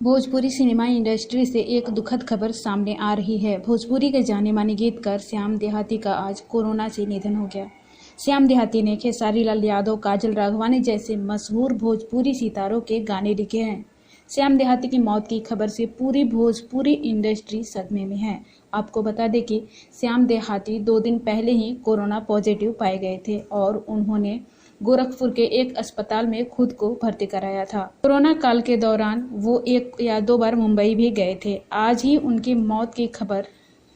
Bhojpuri cinema industry से एक दुखद खबर सामने आ रही है। भोजपुरी के जाने माने गीतकार श्याम देहाती का आज कोरोना से निधन हो गया। श्याम देहाती ने खेसारी लाल यादव, काजल राघवानी जैसे मशहूर भोजपुरी सितारों के गाने लिखे हैं। श्याम देहाती की मौत की खबर से पूरी भोजपुरी इंडस्ट्री सदमे में है। आपको बता दें कि श्याम देहाती 2 दिन पहले ही कोरोना पॉजिटिव पाए गए थे और उन्होंने गोरखपुर के एक अस्पताल में खुद को भर्ती कराया था। कोरोना काल के दौरान वो 1 या 2 बार मुंबई भी गए थे। आज ही उनकी मौत की खबर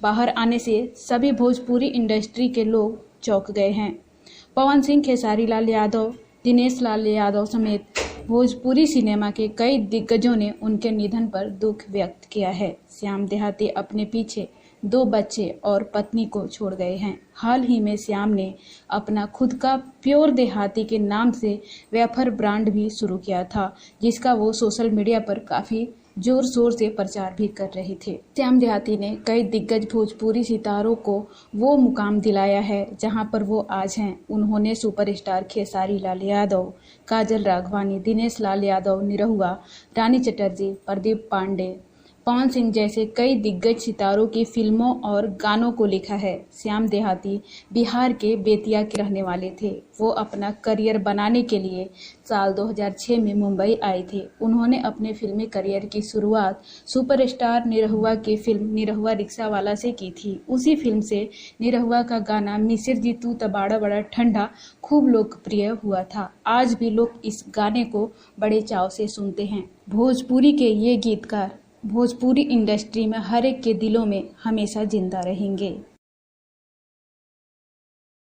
बाहर आने से सभी भोजपुरी इंडस्ट्री के लोग चौंक गए हैं। पवन सिंह, खेसारी लाल यादव, दिनेश लाल यादव समेत भोजपुरी सिनेमा के कई दिग्गजों ने उनके निधन पर दुख व्यक्त किया है। श्याम देहाती अपने पीछे 2 बच्चे और पत्नी को छोड़ गए हैं। हाल ही में श्याम ने अपना खुद का प्योर देहाती के नाम से वेफर ब्रांड भी शुरू किया था, जिसका वो सोशल मीडिया पर काफी जोर शोर से प्रचार भी कर रहे थे। श्याम देहाती ने कई दिग्गज भोजपुरी सितारों को वो मुकाम दिलाया है जहां पर वो आज हैं। उन्होंने सुपरस्टार खेसारी लाल यादव, काजल राघवानी, दिनेश लाल यादव निरहुआ, रानी चटर्जी, प्रदीप पांडे, पवन सिंह जैसे कई दिग्गज सितारों की फिल्मों और गानों को लिखा है। श्याम देहाती बिहार के बेतिया के रहने वाले थे। वो अपना करियर बनाने के लिए साल 2006 में मुंबई आए थे। उन्होंने अपने फिल्मी करियर की शुरुआत सुपरस्टार निरहुआ की फिल्म निरहुआ रिक्शा वाला से की थी। उसी फिल्म से निरहुआ का गाना मिसिर जी तू त बाड़ा बड़ा ठंडा खूब लोकप्रिय हुआ था। आज भी लोग इस गाने को बड़े चाव से सुनते हैं। भोजपुरी के ये गीतकार भोजपुरी इंडस्ट्री में हर एक के दिलों में हमेशा जिंदा रहेंगे।